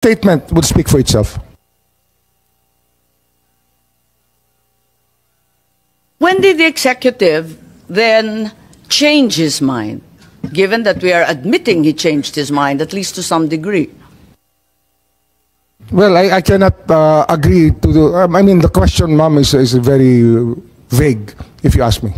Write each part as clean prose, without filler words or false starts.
statement would speak for itself. When did the executive then change his mind, given that we are admitting he changed his mind, at least to some degree? Well, I cannot agree to the, I mean, the question, ma'am, is very vague, if you ask me.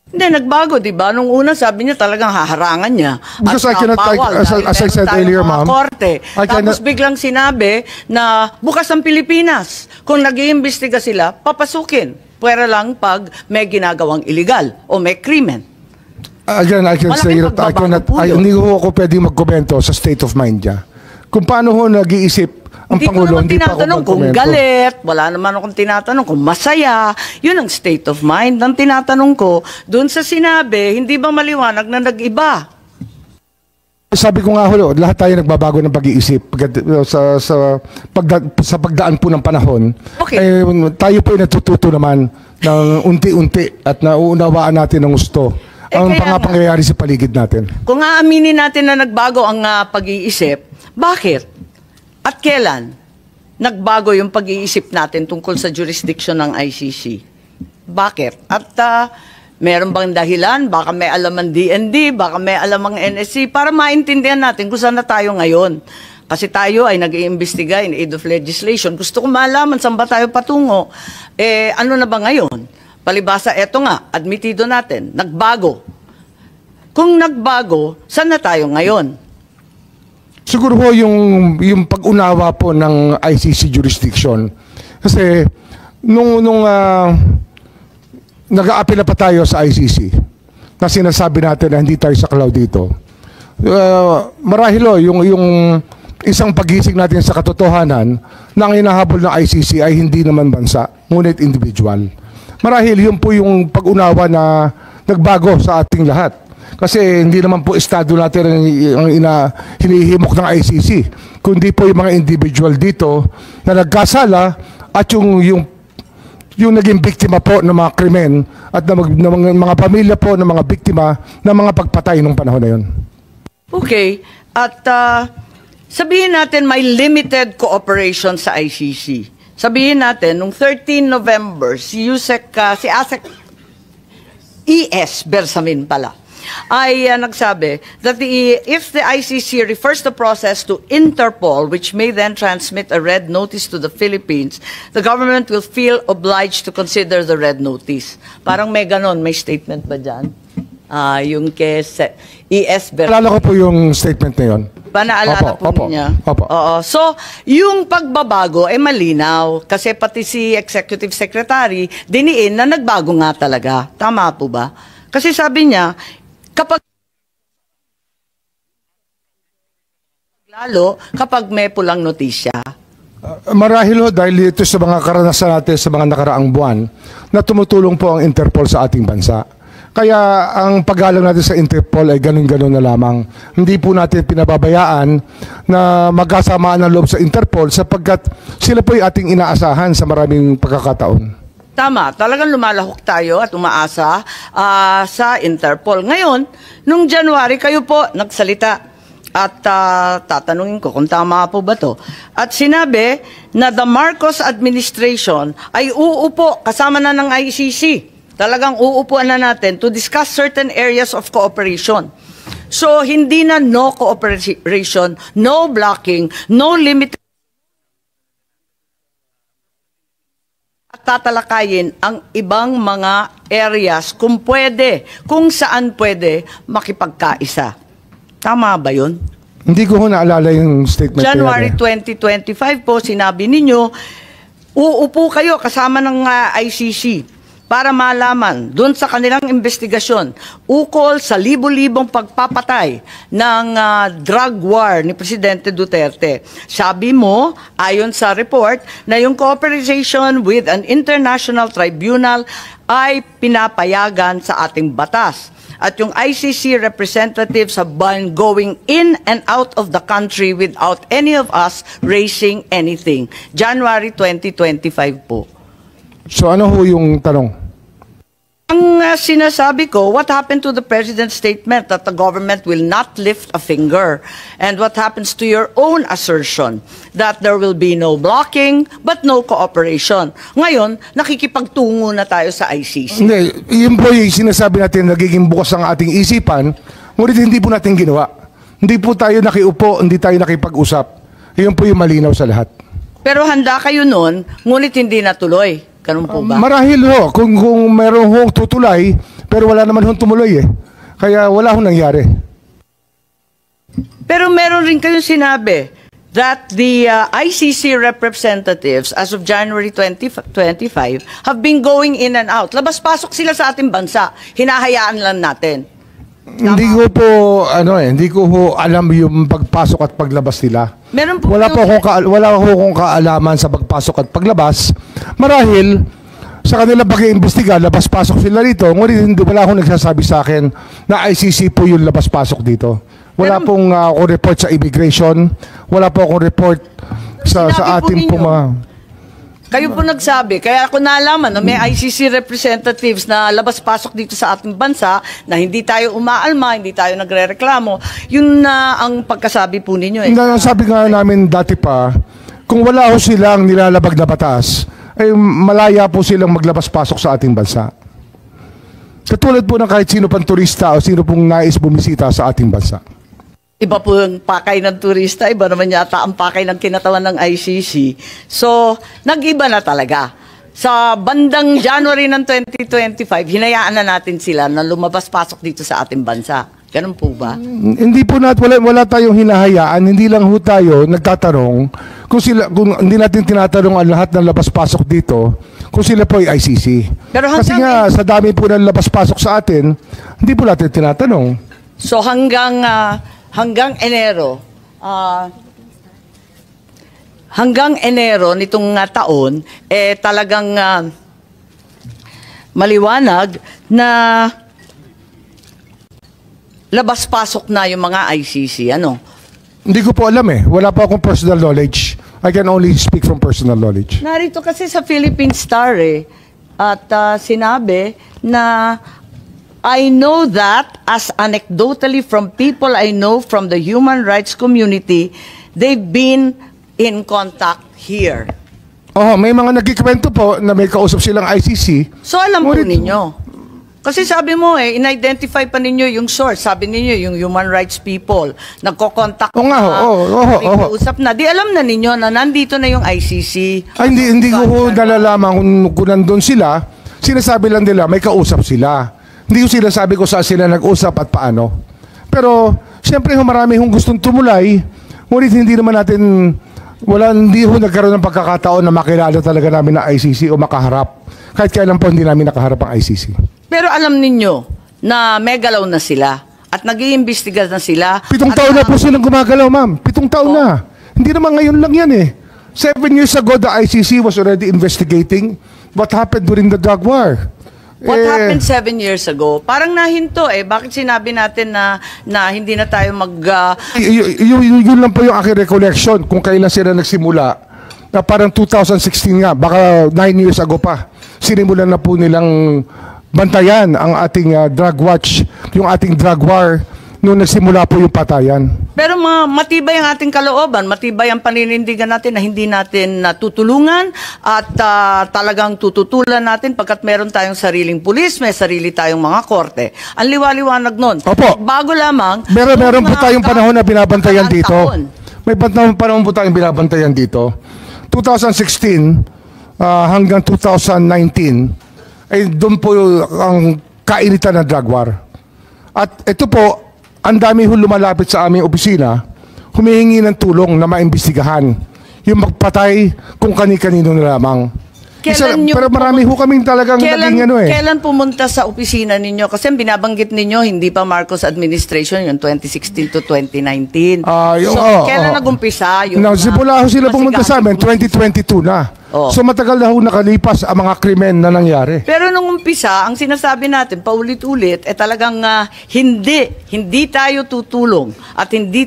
Hindi, nagbago, di ba? Nung una, sabi niya talagang haharangan niya. Because I cannot, bawal, as I said earlier, ma'am, Tapos biglang sinabi na bukas ang Pilipinas. Kung nag-iimbestiga sila, papasukin. Pwera lang pag may ginagawang illegal o may krimen. Again, I can say that hindi ko pwede magkomento sa state of mind niya. Kung paano ho nag-iisip ang Pangulo, hindi pa ako tinatanong kung galit, wala naman akong tinatanong kung masaya. Yun ang state of mind. Ang tinatanong ko, doon sa sinabi, hindi ba maliwanag na nag-iba? Sabi ko nga ho, lahat tayo nagbabago ng pag-iisip sa pagdaan po ng panahon. Okay. Tayo po ay natututo naman ng unti-unti at nauunawaan natin ng gusto ang pangyayari sa paligid natin. Kung aaminin natin na nagbago ang pag-iisip, bakit? At kailan nagbago yung pag-iisip natin tungkol sa jurisdiction ng ICC? Bakit? At meron bang dahilan? Baka may alam ang DND, baka may alam ang NSC, para maintindihan natin kung saan na tayo ngayon. Kasi tayo ay nag-iimbestiga in aid of legislation. Gusto ko malaman saan ba tayo patungo. Ano na ba ngayon? Palibasa, eto nga, admitido natin, nagbago. Kung nagbago, saan na tayo ngayon? Siguro po yung pag-unawa po ng ICC jurisdiction. Kasi nung nag-aapela pa tayo sa ICC, na sinasabi natin na hindi tayo saklaw dito, marahil yung isang pagising natin sa katotohanan na ang hinahabol ng ICC ay hindi naman bansa, ngunit individual. Marahil yun po yung pag-unawa na nagbago sa ating lahat. Kasi hindi naman po estado natin ang hinihimok ng ICC, kundi po yung mga individual dito na nagkasala at yung naging biktima po ng mga krimen at ng mga pamilya po ng mga biktima ng mga pagpatay nung panahon na yun. Okay. At sabihin natin may limited cooperation sa ICC. Sabihin natin, nung 13 November, si ASEC ES Bersamin pala, ay nagsabi that if the ICC refers the process to Interpol, which may then transmit a red notice to the Philippines, the government will feel obliged to consider the red notice. Parang may ganon, may statement ba dyan? Yung kay ES Bersamin. Naalala ko po yung statement na yun. Panaalala po niya. Oo. So, yung pagbabago ay malinaw kasi pati si Executive Secretary diniin na nagbago nga talaga. Tama po ba? Kasi sabi niya, kapag may pulang notisya. Marahil ho, dahil ito sa mga karanasan natin sa mga nakaraang buwan na tumutulong po ang Interpol sa ating bansa. Kaya ang paggalang natin sa Interpol ay ganun-ganun na lamang. Hindi po natin pinababayaan na magkasamaan ng loob sa Interpol sapagkat sila po ay ating inaasahan sa maraming pagkakataon. Tama, talagang lumalahok tayo at umaasa sa Interpol. Ngayon, nung January, kayo po nagsalita at tatanungin ko kung tama po ba to. At sinabi na the Marcos administration ay uupo kasama na ng ICC. Talagang uupuan na natin to discuss certain areas of cooperation. So, hindi na no cooperation, no blocking, no limited at tatalakayin ang ibang mga areas kung pwede, kung saan pwede makipagkaisa. Tama ba yun? Hindi ko naalala yung statement. January 2025 po, sinabi ninyo, uupo kayo kasama ng ICC para malaman doon sa kanilang investigasyon ukol sa libo-libong pagpapatay ng drug war ni Presidente Duterte. Sabi mo, ayon sa report, na yung cooperation with an international tribunal ay pinapayagan sa ating batas. At yung ICC representatives have been going in and out of the country without any of us raising anything. January 2025 po. So ano ho yung tanong? Ang sinasabi ko, what happened to the President's statement that the government will not lift a finger? And what happens to your own assertion that there will be no blocking but no cooperation? Ngayon, nakikipagtungo na tayo sa ICC. Hindi, yun po yung sinasabi natin, nagiging bukas ang ating isipan, ngunit hindi po natin ginawa. Hindi po tayo nakiupo, hindi tayo nakipag-usap. Yun po yung malinaw sa lahat. Pero handa kayo nun, ngunit hindi natuloy. Ganun po ba? Marahil ho, kung meron hong tutulay, pero wala naman hong tumuloy eh. Kaya wala hong nangyari. Pero meron rin kayong sinabi that the ICC representatives as of January 2025 have been going in and out. Labas-pasok sila sa ating bansa. Hinahayaan lang natin. Hindi ko po hindi ko ho alam yung pagpasok at paglabas nila. Meron po Wala po akong kaalaman sa pagpasok at paglabas. Marahil sa kanila pag-iimbestiga, labas-pasok sila rito. Ngunit wala akong nagsasabi sa akin na ICC po yung labas-pasok dito. Wala pong akong report sa immigration. Wala po akong report sa ating mga... Kayo po nagsabi, kaya ako nalaman na may ICC representatives na labas-pasok dito sa ating bansa, na hindi tayo umaalma, hindi tayo nagre-reklamo. Yun na ang pagkasabi po ninyo. Sabi nga namin dati pa, kung wala ho silang nilalabag na batas, ay malaya po silang maglabas-pasok sa ating bansa. Katulad po ng kahit sino pang turista o sino pong nais bumisita sa ating bansa. Iba po yung pakay ng turista, iba naman yata ang pakay ng kinatawan ng ICC. So, nag-iba na talaga. Sa bandang January ng 2025, hinayaan na natin sila na lumabas-pasok dito sa ating bansa. Ganun po ba? Hindi po wala tayong hinahayaan, hindi lang ho tayo nagtatanong kung hindi natin tinatanong ang lahat ng labas-pasok dito kung sila po ay ICC. Pero kasi nga sa dami po ng labas-pasok sa atin, hindi po natin tinatanong. So hanggang Enero nitong taon, talagang maliwanag na labas-pasok na yung mga ICC. Ano? Hindi ko po alam eh. Wala po akong personal knowledge. I can only speak from personal knowledge. Narito kasi sa Philippine Star at sinabi na I know that as anecdotally from people I know from the human rights community, they've been in contact here. May mga nagkikwento po na may kausap silang ICC. So alam po ninyo. Kasi sabi mo in-identify pa ninyo yung source. Sabi ninyo yung human rights people. Nagko-contact usap na. Di alam na ninyo na nandito na yung ICC. Ay, hindi ko nalalaman kung nandun sila. Sinasabi lang nila may kausap sila. Hindi ko sila sabi ko saan sila nag-usap at paano. Pero, siyempre marami hong gustong tumulay, ngunit hindi naman natin, hindi ho nagkaroon ng pagkakataon na makilala talaga namin na ICC o makaharap. Kahit kailan po hindi namin nakaharap ang ICC. Pero alam ninyo na may galaw na sila at nag-iimbestiga na sila. 7 taon na po silang gumagalaw, ma'am. 7 taon na. Hindi naman ngayon lang yan eh. 7 years ago, the ICC was already investigating what happened during the drug war. What happened 7 years ago? Parang nahinto eh. Bakit sinabi natin na hindi na tayo yun lang po yung aking recollection kung kailan sila nagsimula. Na parang 2016 nga, baka 9 years ago pa. Sinimulan na po nilang bantayan ang ating drug watch, yung ating drug war, nung nagsimula po yung patayan. Pero matibay ang ating kalooban, matibay ang paninindigan natin na hindi natin tutulungan at talagang tututulan natin pagkat meron tayong sariling pulis, may sarili tayong mga korte. Ang liwaliwanag nun. Opo. Bago lamang, meron po tayong panahon na binabantayan dito. May panahon po tayong binabantayan dito. 2016 hanggang 2019 ay doon po ang kainitan ng drug war. At ito po, ang dami ho lumalapit sa aming opisina, humihingi ng tulong na maimbestigahan yung magpatay kung kani-kanino na lamang. Pero marami ho kaming talagang naging Kailan pumunta sa opisina ninyo? Kasi binabanggit ninyo, hindi pa Marcos administration, yung 2016 to 2019. Kailan nag-umpisa? Simula ho sila pumunta sa amin, 2022 na. Oh. So matagal na ho nakalipas ang mga krimen na nangyari. Pero nung umpisa, ang sinasabi natin, paulit-ulit, talagang hindi tayo tutulong at hindi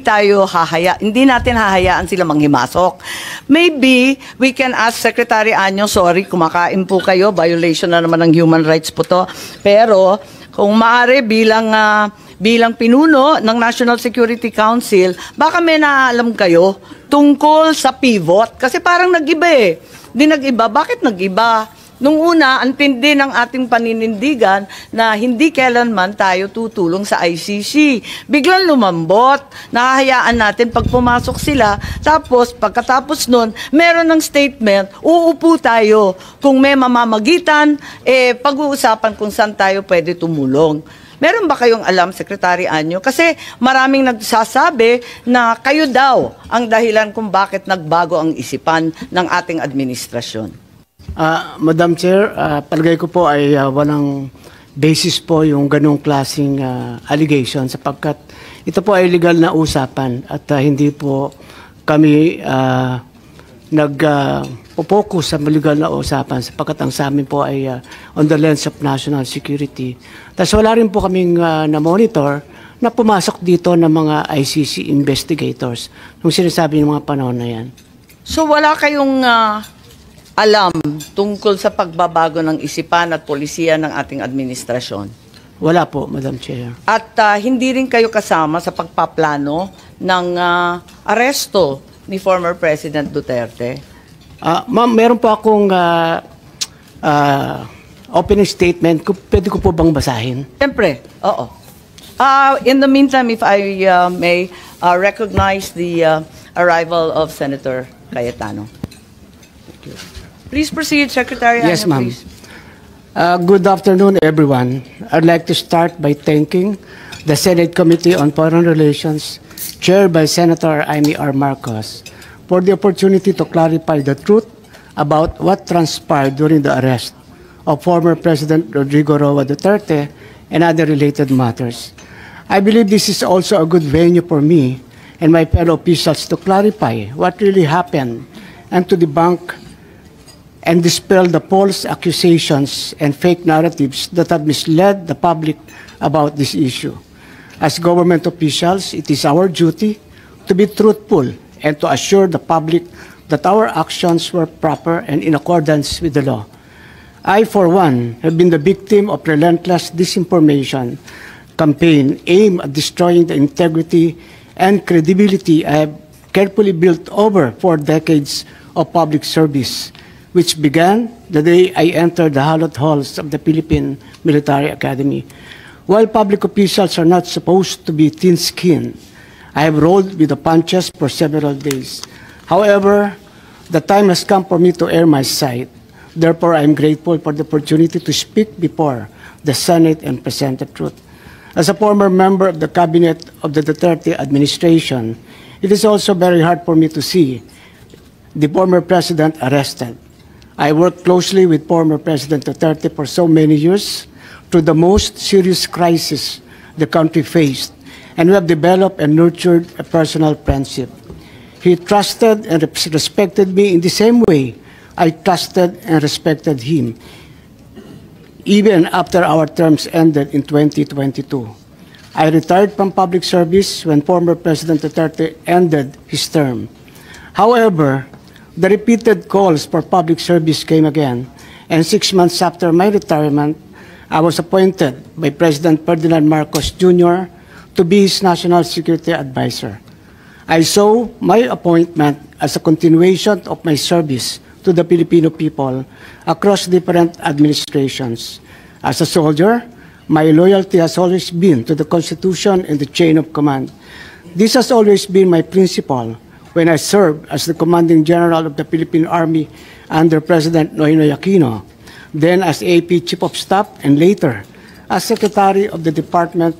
natin hahayaan sila manghimasok. Maybe we can ask Secretary Anyo, sorry, kumakain po kayo, violation na naman ng human rights po to. Pero kung maaari bilang pinuno ng National Security Council, baka may naalam kayo tungkol sa pivot. Kasi parang nag-iba eh. Di nag-iba. Bakit nag-iba? Nung una, ang tindi ng ating paninindigan na hindi kailanman tayo tutulong sa ICC. Biglang lumambot. Nahahayaan natin pag pumasok sila. Tapos, pagkatapos nun, meron ng statement, uupo tayo. Kung may mamamagitan, pag-uusapan kung saan tayo pwede tumulong. Meron ba kayong alam, Secretary Anyo? Kasi maraming nagsasabi na kayo daw ang dahilan kung bakit nagbago ang isipan ng ating administrasyon. Madam Chair, palagay ko po ay walang basis po yung ganong klaseng allegation sapagkat ito po ay legal na usapan at hindi po kami nag-focus sa legal na usapan sapagkat ang sa amin po ay on the lens of national security. Tapos wala rin po kaming na-monitor na pumasok dito ng mga ICC investigators nung sinasabi ng mga panahon na yan. So wala kayong alam tungkol sa pagbabago ng isipan at polisiya ng ating administrasyon? Wala po, Madam Chair. At hindi rin kayo kasama sa pagpaplano ng aresto ni former President Duterte? Ma'am, meron po akong opening statement. Pwede ko po bang basahin? Siyempre, oo. In the meantime, if I may recognize the arrival of Senator Cayetano. Please proceed, Secretary. Yes, Anyo, ma'am. please. Good afternoon, everyone. I'd like to start by thanking the Senate Committee on Foreign Relations, chaired by Senator Amy R. Marcos, for the opportunity to clarify the truth about what transpired during the arrest of former President Rodrigo Roa Duterte and other related matters. I believe this is also a good venue for me and my fellow officials to clarify what really happened and to debunk and dispel the false accusations and fake narratives that have misled the public about this issue. As government officials, it is our duty to be truthful and to assure the public that our actions were proper and in accordance with the law. I, for one, have been the victim of relentless disinformation campaign aimed at destroying the integrity and credibility I have carefully built over 4 decades of public service, which began the day I entered the hallowed halls of the Philippine Military Academy. While public officials are not supposed to be thin-skinned, I have rolled with the punches for several days. However, the time has come for me to air my side. Therefore, I am grateful for the opportunity to speak before the Senate and present the truth. As a former member of the cabinet of the Duterte administration, it is also very hard for me to see the former president arrested. I worked closely with former President Duterte for so many years through the most serious crisis the country faced, and we have developed and nurtured a personal friendship. He trusted and respected me in the same way I trusted and respected him, even after our terms ended in 2022. I retired from public service when former President Duterte ended his term. However, the repeated calls for public service came again, and 6 months after my retirement, I was appointed by President Ferdinand Marcos Jr. to be his national security advisor. I saw my appointment as a continuation of my service to the Filipino people across different administrations. As a soldier, my loyalty has always been to the Constitution and the chain of command. This has always been my principle when I served as the Commanding General of the Philippine Army under President Noynoy Aquino, then as AP Chief of Staff, and later as Secretary of the Department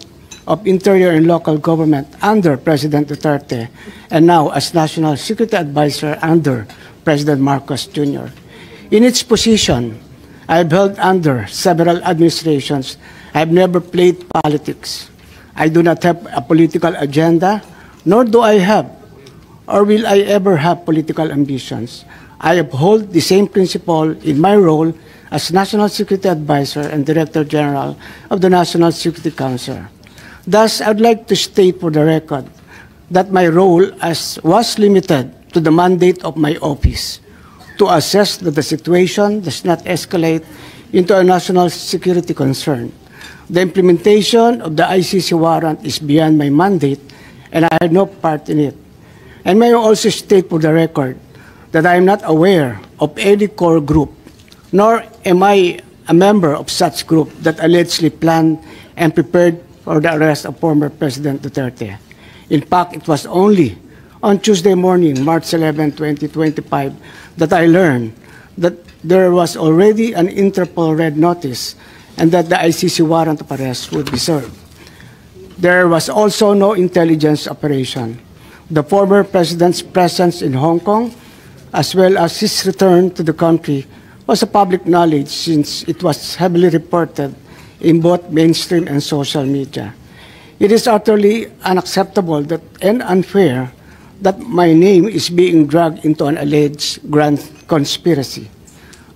of Interior and Local Government under President Duterte, and now as National Security Advisor under President Marcos Jr. In its position, I have held under several administrations. I have never played politics. I do not have a political agenda, nor do I have or will I ever have political ambitions. I uphold the same principle in my role as National Security Advisor and Director General of the National Security Council. Thus, I'd like to state for the record that my role was limited to the mandate of my office to assess that the situation does not escalate into a national security concern. The implementation of the ICC warrant is beyond my mandate, and I had no part in it. And may I also state for the record that I am not aware of any core group, nor am I a member of such group that allegedly planned and prepared for the arrest of former President Duterte. In fact, it was only on Tuesday morning, March 11, 2025, that I learned that there was already an Interpol red notice and that the ICC warrant of arrest would be served. There was also no intelligence operation. The former president's presence in Hong Kong, as well as his return to the country, was a public knowledge since it was heavily reported in both mainstream and social media. It is utterly unacceptable and unfair that my name is being dragged into an alleged grand conspiracy.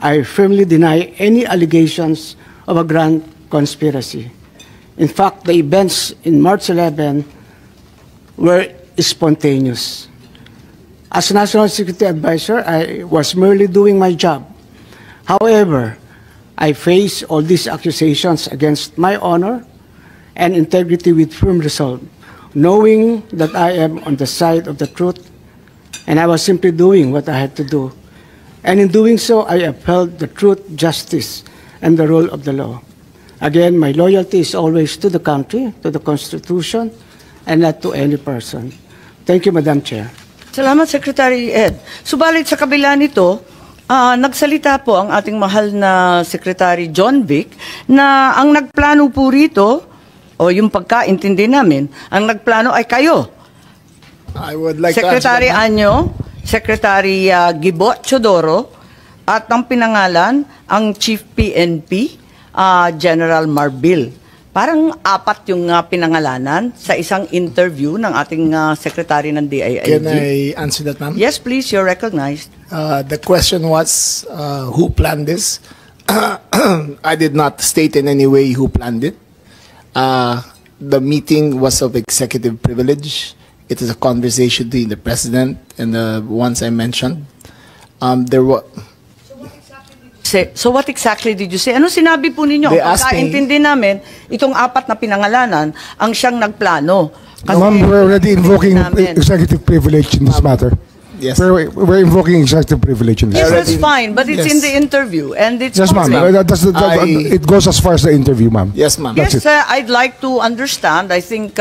I firmly deny any allegations of a grand conspiracy. In fact, the events in March 11 were spontaneous. As National Security Advisor, I was merely doing my job. However, I face all these accusations against my honor and integrity with firm resolve, knowing that I am on the side of the truth, and I was simply doing what I had to do. And in doing so, I upheld the truth, justice, and the rule of the law. Again, my loyalty is always to the country, to the Constitution, and not to any person. Thank you, Madam Chair. Salamat, Secretary Ed. Subalit sa kabila nito, nagsalita po ang ating mahal na Secretary John Vic na ang nagplano po rito, o yung pagkaintindi namin, ang nagplano ay kayo. I would like Secretary to answer that. Anyo, Secretary Gibo Chodoro, at ang pinangalan, ang Chief PNP, General Marbil. Parang apat yung pinangalanan sa isang interview ng ating Secretary ng DILG. Can I answer that, ma'am? Yes, please, you're recognized. The question was, who planned this? I did not state in any way who planned it. The meeting was of executive privilege. It is a conversation between the president and the ones I mentioned. There were. So what exactly did you say? Ano sinabi po ninyo? They Ang asked me- pagkaintindi namin, itong apat na pinangalanan, ang siyang nagplano. Ma'am, we're already invoking namin. executive privilege in this matter. Yes. We're invoking executive privilege in this Yes, matter. that's fine, but it's Yes. in the interview, and it's Yes, ma'am. public. It goes as far as the interview, ma'am. Yes, ma'am. That's Yes, it. I'd like to understand. I think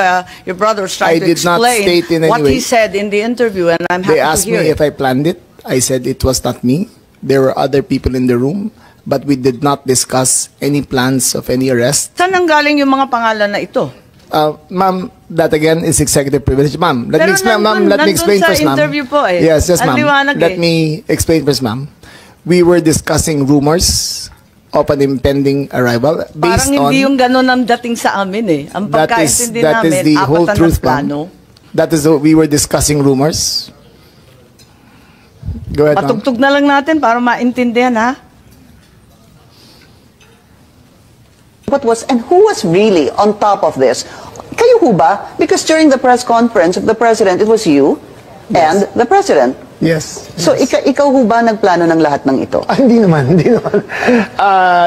your brother was trying I to did not explain state in any what he way. said in the interview, and I'm happy They to asked hear me it. if I planned it. I said it was not me. There were other people in the room, but we did not discuss any plans of any arrest. Saan nanggaling yung mga pangalan na ito? Ma'am, that again is executive privilege. Ma'am, let Pero me explain, ma'am. nandun- Let me nandun explain sa first, ma'am. interview po eh. Yes, yes, Ang ma'am. liwanag Let eh. me explain first, ma'am. We were discussing rumors of an impending arrival Parang based hindi on. yung ganun ang dating sa amin eh. Ang That is pagkaintindi that is namin, the apat whole na truth, plano. ma'am. That is we were discussing rumors. Go ahead, ma'am. Patugtog na lang natin para maintindihan ha. What was and who was really on top of this? Kayo ho ba? Because during the press conference of the president, it was you and the president. Yes. So ikaw ho ba nagplano ng lahat ng ito? Hindi naman, hindi naman.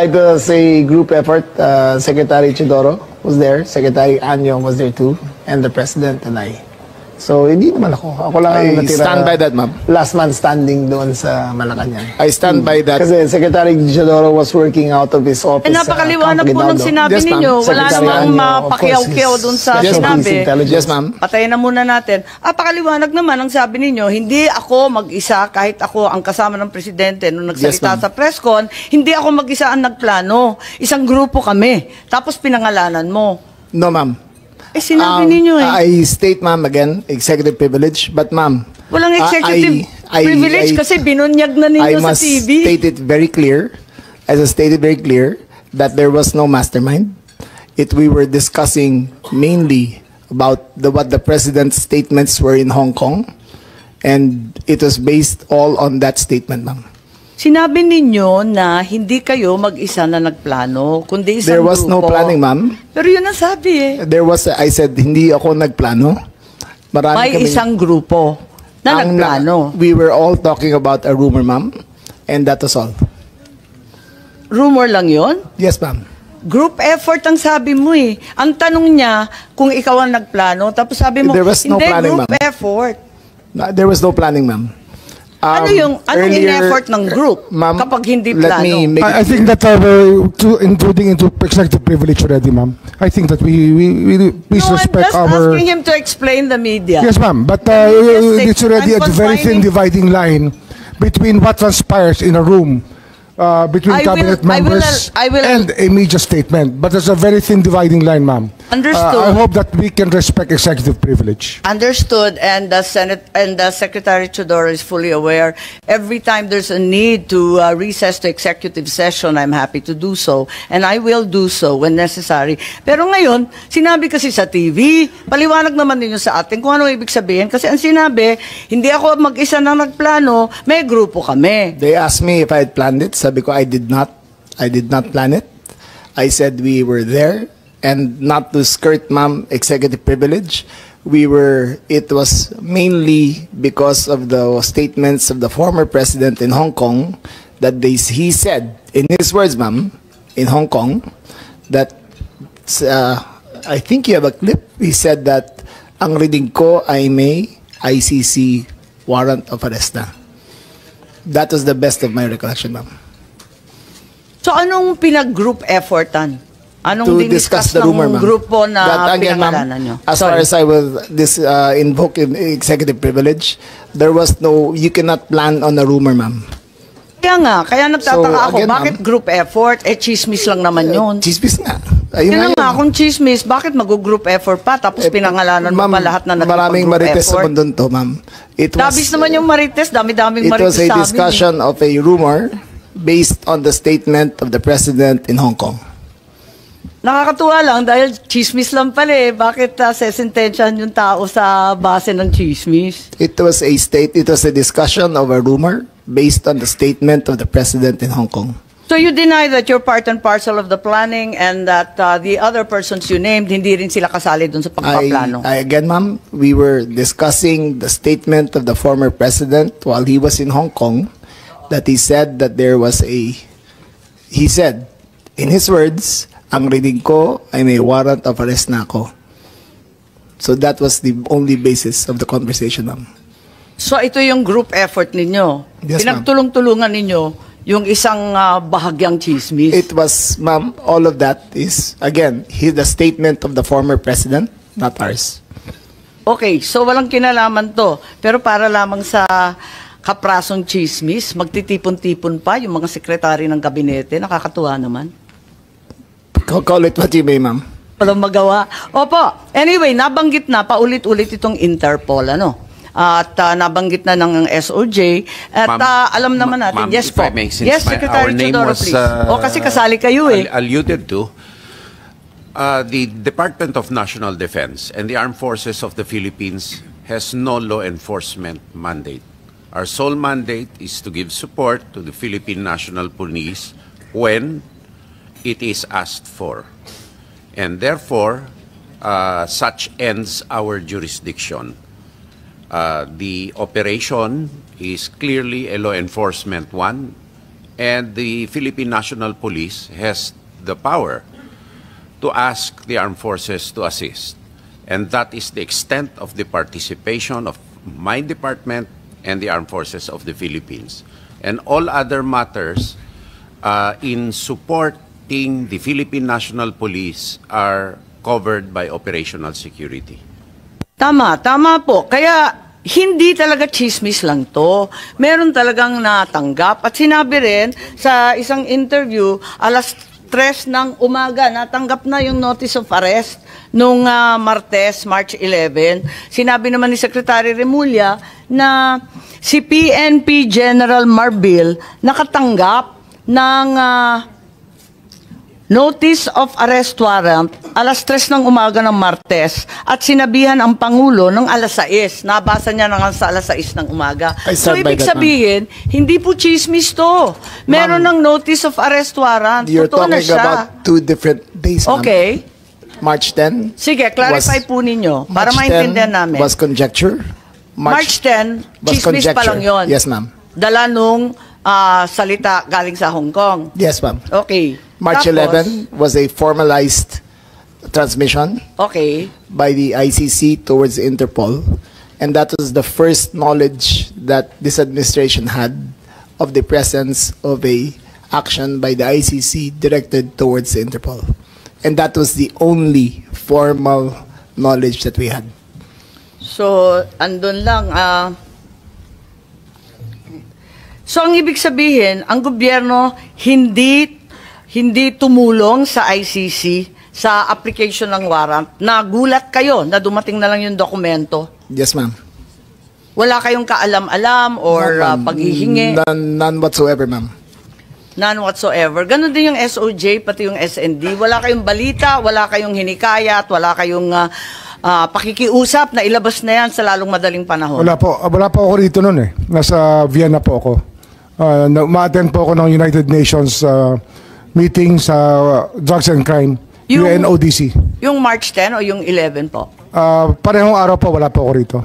It was a group effort. Secretary Chidoro was there. Secretary Anyong was there too. And the president and I. So, hindi naman ako. Ako lang ang I natira. stand by that, ma'am. Last man standing doon sa Malacanang. I stand by that. Kasi Secretary Chidoro was working out of his office. Eh, napakaliwanag Campo po ng Guinaldo. sinabi Yes, ma'am. ninyo. Wala Secretary namang Anyo, of course, mapakiyaw-kiyaw is dun sa Special sinabi. Police Intelligence. Yes, ma'am. Patayin na muna natin. Pakaliwanag naman ang sabi ninyo, hindi ako mag-isa, kahit ako ang kasama ng presidente nung nagsalita Yes, ma'am. sa press con, hindi ako mag-isa ang nagplano. Isang grupo kami. Tapos pinangalanan mo. No, ma'am. Eh, sinabi ninyo eh. I state, ma'am, again, executive privilege. But, ma'am, Walang executive privilege kasi binunyag na I ninyo sa must TV. state it very clear, as I stated very clear, that there was no mastermind. We were discussing mainly about what the president's statements were in Hong Kong, And it was based all on that statement, ma'am. Sinabi ninyo na hindi kayo mag-isa na nagplano, kundi isang There was no grupo. planning, ma'am. Pero yun ang sabi eh. I said, hindi ako nagplano. Marami May kaming- isang grupo na Ang nagplano. we were all talking about a rumor, ma'am. And that was all. Rumor lang yon. Yes, ma'am. Group effort ang sabi mo eh. Ang tanong niya kung ikaw ang nagplano, tapos sabi mo, There was no hindi, planning, group ma'am. effort. There was no planning, ma'am. Anong Earlier- in-effort ng group Ma'am, kapag hindi let me plano? make I think that intruding into executive privilege already, ma'am. I think that we please No, I'm respect just our. asking him to explain the media. Yes, ma'am. But just it's already I'm a very thin confining- dividing line between what transpires in a room between I will- cabinet I will- members I will- and a media statement. But there's a very thin dividing line, ma'am. I Understood. hope that we can respect executive privilege. Understood, and the Senate and the Secretary Chodoro is fully aware. Every time there's a need to recess to executive session, I'm happy to do so, and I will do so when necessary. Pero ngayon, sinabi kasi sa TV, paliwanag naman ninyo sa atin kung ano ibig sabihin. Kasi ang sinabi, hindi ako mag-isa na nagplano, may grupo kami. They asked me if I had planned it. Sabi ko, I did not. I did not plan it. I said we were there, and not to skirt, ma'am, executive privilege. It was mainly because of the statements of the former president in Hong Kong that he said, in his words, ma'am, in Hong Kong, that, I think you have a clip, he said that, ang reading ko ay may ICC warrant of arrest na. That was the best of my recollection, ma'am. So anong pinag-group effortan? Anong To diniscuss discuss the rumor, ng ma'am. grupo na That, again, ma'am, pinangalanan nyo? as far as I will invoke in executive privilege, there was no, you cannot plan on a rumor, ma'am. Kaya nagtataka So, ako, again, bakit ma'am, group effort? Chismis lang naman yun. Chismis nga. Ayun Yun na nga, yun. kung chismis, bakit mag-group effort pa? Tapos pinangalanan mo Ma'am, pa lahat na maraming nagpag-group marites sa effort. mundo to, ma'am. Dabis naman yung marites, dami-daming It marites was a sa amin. discussion of a rumor based on the statement of the president in Hong Kong. Nakakatuwa lang dahil chismis lang pala eh. Bakit sesentensyahan yung tao sa base ng chismis? It was a discussion of a rumor based on the statement of the president in Hong Kong. So you deny that you're part and parcel of the planning and that the other persons you named, hindi rin sila kasali dun sa pagpaplano? Again, ma'am, we were discussing the statement of the former president while he was in Hong Kong, that he said that he said, in his words, ang reading ko ay may warrant of arrest na ako. So that was the only basis of the conversation, ma'am. So ito yung group effort ninyo? Yes, ma'am. Pinagtulong-tulungan ninyo yung isang bahagyang chismis? It was, ma'am, all of that is, again, the statement of the former president, not ours. Okay, so walang kinalaman to. Pero para lamang sa kaprasong chismis, magtitipon-tipon pa yung mga sekretary ng gabinete. Nakakatuwa naman. Call it what you may, ma'am. Walang magawa. Opo, anyway, nabanggit na paulit-ulit itong Interpol, ano? At nabanggit na ng SOJ. At Ma'am, alam naman natin. ma'am, Yes if po. I may, since Yes, our Secretary name Chodoro, was, please. Kasi kasali kayo eh. alluded to, the Department of National Defense and the Armed Forces of the Philippines has no law enforcement mandate. Our sole mandate is to give support to the Philippine National Police when it is asked for. And therefore, such ends our jurisdiction. The operation is clearly a law enforcement one, and the Philippine National Police has the power to ask the armed forces to assist. And that is the extent of the participation of my department and the armed forces of the Philippines. And all other matters in supporting the Philippine National Police are covered by operational security. Tama po. Kaya hindi talaga chismis lang to. Meron talagang natanggap. At sinabi rin sa isang interview, alas 3 ng umaga, natanggap na yung notice of arrest nung Martes, March 11. Sinabi naman ni Secretary Remulla na si PNP General Marbil nakatanggap ng notice of arrest warrant, alas 3 ng umaga ng Martes, at sinabihan ang Pangulo ng alas 6. Nabasa niya na nga sa alas 6 ng umaga. I So, stand by ibig that, sabihin, hindi po chismis to. Meron ng notice of arrest warrant. You're Totoo na talking siya. about 2 different days, ma'am. Okay. March 10. Sige, clarify po ninyo para March 10 maintindihan namin. was conjecture. March 10, was chismis pa lang yun. Yes, ma'am. Dala nung salita galing sa Hong Kong. Yes, ma'am. Okay. March Tapos, 11 was a formalized transmission Okay. by the ICC towards Interpol, and that was the first knowledge that this administration had of the presence of a action by the ICC directed towards Interpol, and that was the only formal knowledge that we had. So, andun lang. So, ang ibig sabihin, ang gobyerno hindi tumulong sa ICC sa application ng warrant. Nagulat kayo na dumating na lang yung dokumento. Yes, ma'am. Wala kayong kaalam-alam or None, ma'am. paghihingi? None whatsoever, ma'am. None whatsoever. Ganon din yung SOJ, pati yung SND. Wala kayong balita, wala kayong hinikayat, wala kayong pakikiusap na ilabas na yan sa lalong madaling panahon. Wala po ako rito noon eh. Nasa Vienna po ako. Ma-attend po ako ng United Nations meeting sa Drugs and Crime, Yung- UNODC. Yung March 10 o yung 11 po? Parehong araw po, wala po ako rito.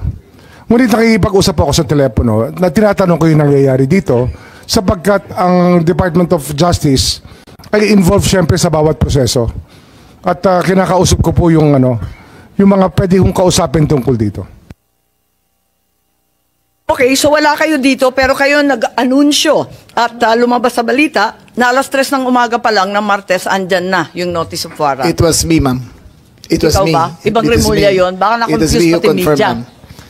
Ngunit nakikipag-usap ako sa telepono na tinatanong ko yung nangyayari dito sapagkat ang Department of Justice ay involved syempre sa bawat proseso. At kinakausap ko po yung mga pwede kong kausapin tungkol dito. Okay, so wala kayo dito pero kayo nag-anunsyo at lumabas sa balita na alas 3 ng umaga pa lang ng Martes andyan na yung notice of warrant. It was me, ma'am. It was Ikaw me. ba? Ibang It was Remulla me. yun? Baka It was na-confuse me who pati confirmed, media. ma'am.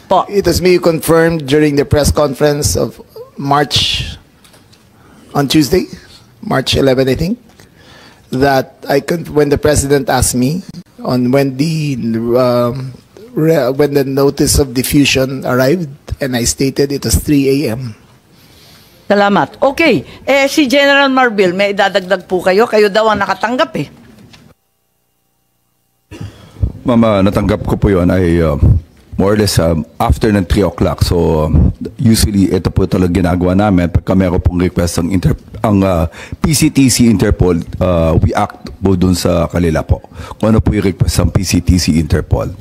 Po. It was me who confirmed during the press conference of March, on Tuesday, March 11, I think, that when the president asked me on when the notice of diffusion arrived, and I stated it was 3 a.m. Salamat. Okay, si General Marbil, may idadagdag po kayo. Kayo daw ang nakatanggap eh. Mama, natanggap ko po yun ay more or less after ng 3 o'clock. So, usually, ito po talaga ginagawa namin. Pagka meron pong request ang PCTC Interpol, we act po dun sa kanila po. Kung ano po yung request ng PCTC Interpol.